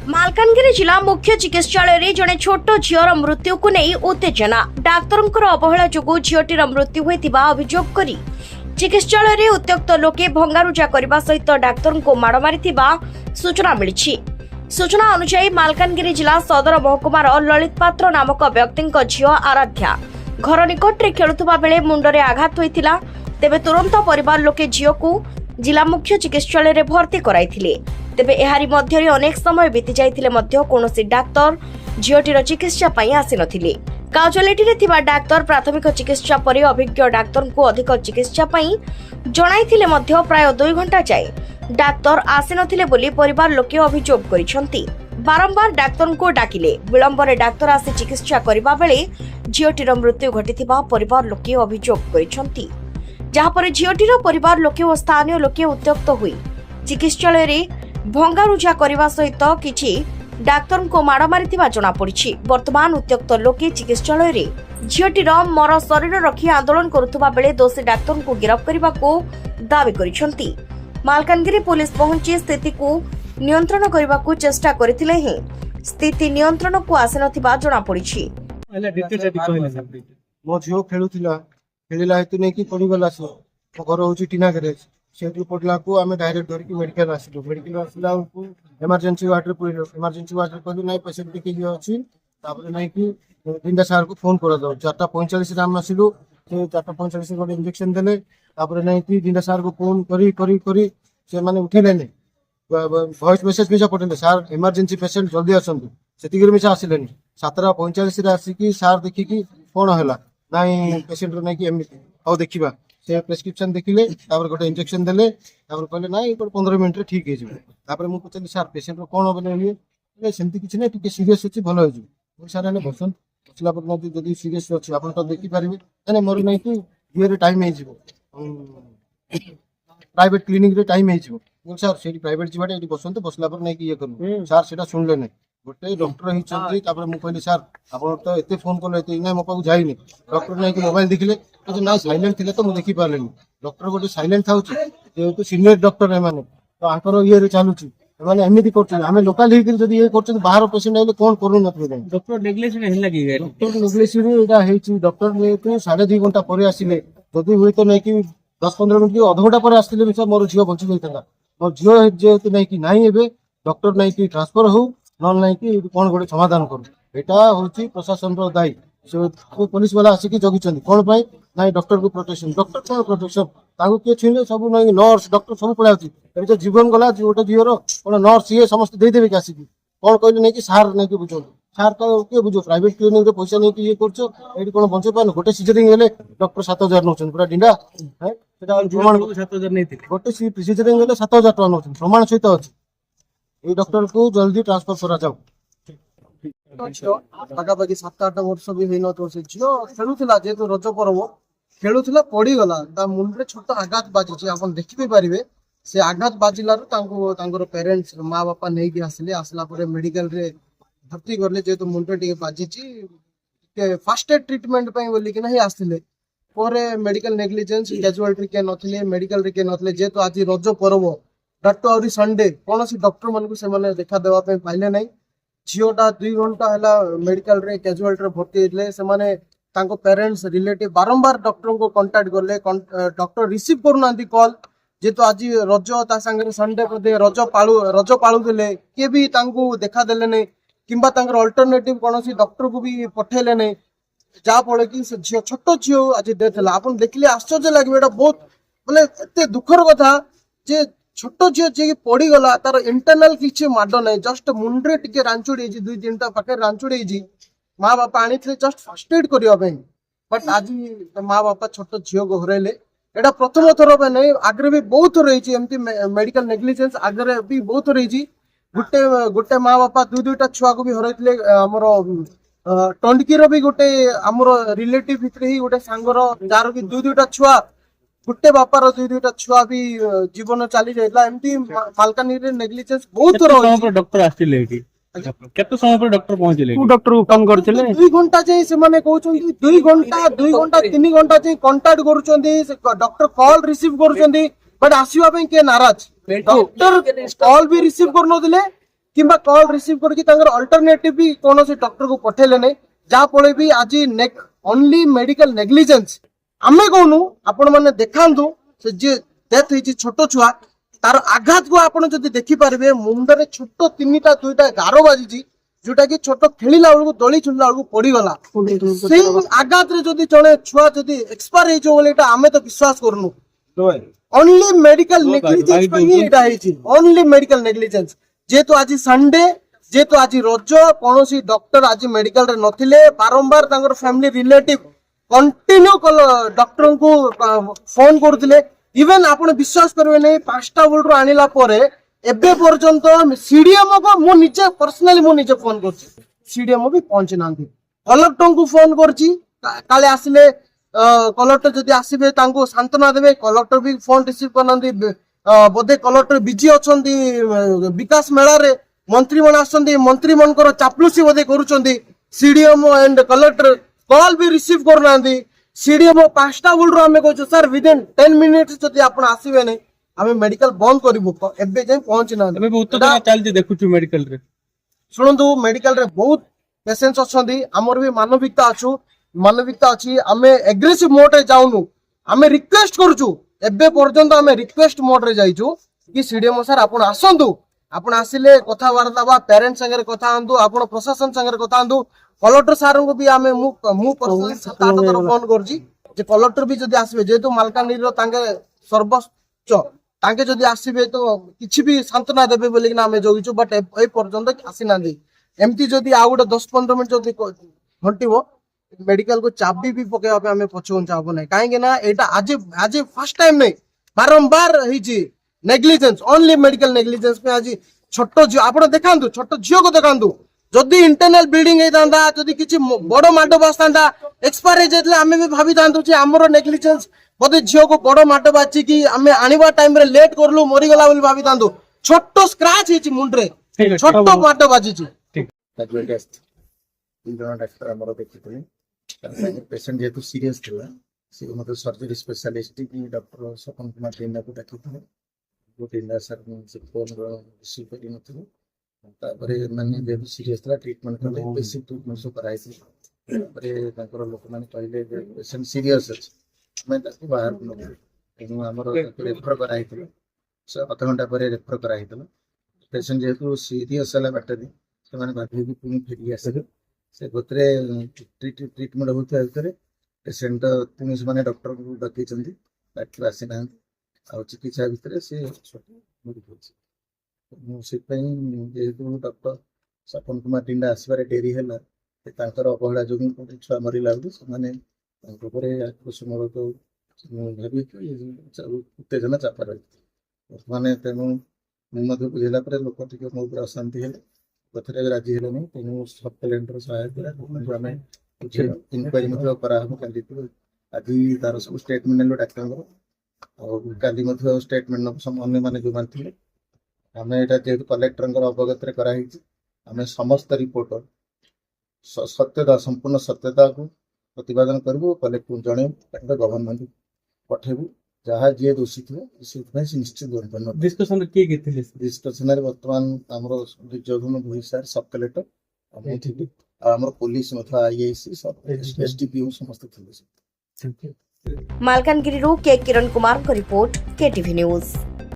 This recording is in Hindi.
मालकानगिरी जिला मुख्य चिकित्सालय जड़े छोट झीर मृत्यु को नहीं उत्तेजना डाक्तर अवहेला जो झीटीर मृत्यु होता अभियोग कर चिकित्सालय उत्त्यक्त लोके भंगारुजा करने सहित डाक्तर को माड़ मारी सूचना मिली। सूचना अनुसार मालकानगिरी जिला सदर महकुमार ललित पात्र नामक व्यक्ति झील आराध्या घर निकट में खेलुवा बेले मुंडरे आघात होता। तेबे तुरंत परिवार लोके झील को जिला मुख्य चिकित्सालय भर्ती कराइथिले। तेबे एहारी मध्यरे अनेक समय बीती जाइथिले मध्य कोनोसी डाक्तर झीटीर चिकित्सा पई आसी नथिले। काउजलेटी थिबा डाक्तर प्राथमिक चिकित्सा परि अभिज्ञ डाक्तर को अधिक चिकित्सा पई जणाइथिले मध्य प्राय 2 घंटा जाए डाक्तर आसी नथिले बोली परिवार लोके अभियोग करिसंती। बारंबार डाक्तर को डाकिले विलंबरे डाक्तर आसी चिकित्सा करिबा बेले झीटीर मृत्यु घटिथिबा परिवार लोके अभियोग करिसंती। जहाँपर झीटीर परिवार लोके और स्थानीय लोके उत्त्यक्त हुई चिकित्सालय भंगारुजा करने सहित किछि डाक्तर को माड़ मारी जनापड़ी। वर्तमान उत्त्यक्त लोके चिकित्सालय झीटीर मर शरीर रखी आंदोलन करुवा बेले दोषी डाक्तर को गिरफ्त करने को दावी करिसंती। मालकानगिरी पुलिस पहुंची स्थिति को नियंत्रण करने को चेष्टा करथिले ही स्थिति नियंत्रण को आसी नथिबा जनापड़ी। मो झील खेलुला खेलिला हेतु नहीं कि पड़गला से घर हूँ टीना ग्यारेज से पड़ा को आम डायरेक्ट धरिक मेडिकल आसलु। मेडिकल आसला इमरजेंसी वार्ड में पड़े इमरजेंसी वार्ड कहलु ना पेसेंट टिके अच्छी ना कि दिंडा सार को फोन कर दो 4:45 आम आसलु 4:45 गोटे इंजेक्शन देले ना कि दिंडा सार को फोन करी से माने उठेले वॉइस मेसेज मिसा पठेले सार इमरजेंसी पेसेंट जल्दी आसतु से मिसा आसिले 7:45 आसिकी सार देखिकी कौन है नाई पेसेंट नहीं कि एमती आओ देखा से प्रेस्क्रिप्शन देखिले गोटे इंजेक्शन देले कहले ना 15 मिनट ठीक है। मुझे पचारि सार पेसेंट कौन बोले सेमती किसी ना टी सीरीयस अच्छी भल हो सारे बसन बसला जब सीरीयस अच्छी आप देखिपारे ना मोर नहीं कि ये टाइम हो प्राइवेट क्लिनिक रे टाइम हो सार से प्राइवेट जीवाटे ये बसते बसला नहीं कि ये करूँ सार से शुणिले ना गोटे डॉक्टर होती मुझे कहली सार आप तो एत फोन कले ना मो पाक जाइनि डॉक्टर नहीं कि मोबाइल देखिले ना साइलेंट थे तो मुझे देखी पारे डॉक्टर गोटे साइलेंट था जेहतु सीनियर डॉक्टर एम तो आंकर ये चलुची एमती कर लोकाल ये कर बाहर पेसेंट आइले कौन करूँ doctor neglection doctor neglection doctor 2.5 घंटा पर आसिले जदि हुए तो नहीं कि 10-15 मिनट अध घंटा पर आसते भी मोर झील बची जाता मोर झील जेहतु नहीं कि नहीं डॉक्टर नहीं कि ट्रांसफर हो ना नहीं कि कौन गोटे समाधान करूँ यहाँ हूँ प्रशासन दायी से पुलिस वाला आसिक जगी कौन पाई ना डॉक्टर को प्रोटेक्शन डॉक्टर कौन प्रोटेक्शन किए छुईले सब नहीं नर्स डॉक्टर सब पड़ा तो जीवन गला गोटे झीर कौन नर्स ये समस्त देदेवे कि आसिक कौन कहले नहीं कि सार नहीं कि बुझे सार तो किए बुझ प्राइवेट क्लिनिक पैसा नहीं कि ये कर कौन बचे पान गोटे सीजरिंग हेले डॉक्टर 7,000 नौ पूरा डिंडा है गोटे सीजरिंग हेले 7,000 टका नौ प्रमाण सहित अच्छी ये डॉक्टर को जल्दी ट्रांसफर करा जाओ। पाखापाखि 7-8 वर्ष भी होना तो से झील खेलुला जेहतु रज पर्व खेलुला पड़गला मुंडे छोट आघात बाजी आप देखी पारे से आघात बाजिलार पेरेंट्स माँ बापा नहीं आसिले आसला मेडिकल रे भर्ती करले जेहतु मुंडे टे बाजी फास्ट एड ट्रीटमेंट बोलिकिना ही आसते मेडिकल नेग्लिजेंस कैजुअलिटी के नथिले मेडिकल रे के नथिले जेहतु आज रज पर्व डॉक्टर और संडे कौन सी डॉक्टर मान को देखा देवाई पाइले ना झीटा 2 घंटा है मेडिकल रे कैजुअलिटी भर्ती होते से पेरेंट्स रिलेटिव बारंबार डॉक्टर को कांटेक्ट कले डॉक्टर रिसीव करना कॉल जेहेतु आज रज सांगे संडे रज पालुले किए भी देखा देले नहीं किंबा अल्टरनेटिव कौन सी डॉक्टर को भी पठेले नहीं जहाँफल कि झील छोट झील आज डेथ है आप देखिले आश्चर्य लगे बहुत बोले एत दुखर कथा जे छोट झील जी पड़गला तार इंटरनाल किसी माड ना जस्ट मुंडे टिके रांचुड़ी 2-3टा पाखे रांचुड़ी माँ बापा आनी जस्ट फर्स्ट एड करने बट आज माँ बापा छोट झील को हरइले एटा प्रथम थर पे नहीं आगे भी बहुत थर एमती मेडिकल नेग्लिजेंस आगे भी बहुत थर गोटे गोटे माँ बापा 2-2टा छुआ को भी हरइले आमर टंडकीर भी गोटे आमर रिलेटिव भितर ही गोटे सांगर जार कि 2-2टा छुआ गोटे बापार 2-2टा छुआ भी जीवन चली जाइला एमती मालकानगिरी नेग्लिजेंस बहुत थर डॉक्टर आसिले केते समय पर डॉक्टर पहुंचले डॉक्टर को कम करथिले 2 घंटा जे से माने कहउछन 2 घंटा 3 घंटा जे कांटेक्ट करूछन डॉक्टर कॉल रिसीव करूछन बट आसीबा पे के नाराज डॉक्टर कॉल भी रिसीव करनोदिले किंबा कॉल रिसीव करके तांगर अल्टरनेटिव भी कोनोसी डॉक्टर को पठेले नै जा पळे भी आज ओनली मेडिकल नेग्लिजेंस आमे कोनु आपण माने देखांदु से जे डेथ हिची छोटो छुआ तार आघात को आपण जदि देखि पारबे मुंडरे छोटो तीनटा दुईटा गारो बाजिची जोटा कि छोटो खेलिला बेलू दली चुनला बेलू पड़ी गला से आघात रे जदि जणे छुआ जदि एक्सपायर हे जो बोलेटा आमे तो विश्वास करनु ओनली मेडिकल नेग्लिजेंस पई एटा हेची ओनली मेडिकल नेग्लिजेंस जेतु आज संडे जेतु आज रज कोनोसी डॉक्टर आज मेडिकल रे नथिले बारंबार तांगर फैमिली रिलेटिव कंटिन्यू डॉक्टर को फोन करथिले इवन आपण विश्वास करबे नै 5टा बोल्ट रो आनिला परे एबे पर्यंत सीडीएमओ को मु निजे पर्सनली मु निजे फोन करछि सीडीएमओ भी पहुंची नांदी कलेक्टर को फोन करछि काले आसिले कलेक्टर जदि आसीबे तांको सांत्वना देबे कलेक्टर भी फोन रिसीव करनांदी बोधे कलेक्टर बिजी अछंदी विकास मेला रे मंत्री मन आछंदी मंत्री मनकर चापलुसी बोधे करूछंदी सीडीएमओ एंड कलेक्टर कॉल भी रिसीव करनांदी सीडीएमओ 5टा बोल रो हमें कहछु सर विदिन 10 मिनिट्स जदि आपण आसीबे नै हमें मेडिकल बंद करबो एबे जे पहुंची ना एबे उत्तर चलती देखुछु मेडिकल रे सुनंतु मेडिकल रे बहुत पेशेंट्स अछंदी हमर भी मानविकता अछि हमें एग्रेसिव मोड रे जाउनु हमें रिक्वेस्ट करछु एबे पर्यंत हमें रिक्वेस्ट मोड रे जाइछु कि सीडीएमओ सर आपण आसंतु आपण आसिले कथा वार्ता बा पेरेंट्स संगे कथा आंदु आपण प्रशासन संगे कथा आंदु कलेक्टर सर को भी हमें मु पर्सनली 7-8 थर फोन करछि जे कलेक्टर भी जदि आसीबे जेतु मालकानगिरी रो तांगे सर्वोच्च तांके जदि आसीबे तो किछि भी सांत्वना देबे बोली कि हमें जोगिछु बट ए पर्यंत आसी नांदी एमती जदि आ गुटे 10-15 मिनिट जदि घंटिबो मेडिकल को चाबी भी पकेवा पे हमें पछोन चाहबो नै काहे ना एटा आज फर्स्ट टाइम नै बारंबार हिची नेग्लिजेंस ओनली मेडिकल नेग्लिजेंस पे आज छोटो झियो आपण देखांदु छोटो झियो को देखांदु जदि इंटरनल ब्लीडिंग हे तांदा जदि किछि बडो माडो बसतांदा एक्सपायर हे जेतले हमें भी भाबी तांदु जे हमरो नेग्लिजेंस बोधे झियो को बडो माडो बाची कि हमें आनिबा टाइम रे लेट करलु मरि गला बोली भाबी तांदु छोटो स्क्रैच हिची मुंडरे छोटो माडो बाजीची डाक्टर हमरो देखितले पेशेंट जेतु सीरियस थिला से मतलब सर्जरी स्पेशलिस्ट की डॉक्टर सपन कुमार टीना को देखितले गोटे सर से फोन रिसीव करि नथिले तापरे माने जेतु सीरियस थिला ट्रीटमेंट करले बेसिक ट्रीटमेंट सो कराइछि तापरे तांकर लोक माने कहले जे पेशेंट सीरियस अछि मैं ताकू बाहर न एनु हमरो रेफर कराइथिले से आधा घंटा परे रेफर कराइथिले पेशेंट जेतु सीरियस हला बैटरी से माने बाधे भी पुनी फेरी आसे से गोत्रे ट्रीटमेंट होते भीतर पेशेंट पुणी से डॉक्टर को डकई डॉक्टर आसी ना आ चिकित्सा भितर से जेहेतु डॉक्टर सपन कुमार टीना आसबार डेरी है अवहेला जो छुआ मरला से आक्रोशमूलक भावी उत्तेजना चापा रही बर्तमान तेणु मुझे बुझेला लोक टे मो पर अशांति है कथरे राजी है तेणु सब कलेक्टर सहायता आम इनक्वारी काली आज तार सब स्टेटमेंट नेल डाक्तर काली स्टेटमेंट अन्य मैंने जो थे आम यहाँ जेहतु कलेक्टर अवगत कराई आम समस्त रिपोर्टर सत्यता संपूर्ण सत्यता को प्रतिपादन करूँ कलेक्टर जन गवर्नमेंट पठेबू जहाँ जी दोषी थे निश्चित डिस्कशन डिस्कशन बर्तमान आम जगन भोई सार सब कलेक्टर आम पुलिस आईआईसी सब एसडीपीओ समस्त थे मालकानगिरी के Kiran Kumar report KTV news.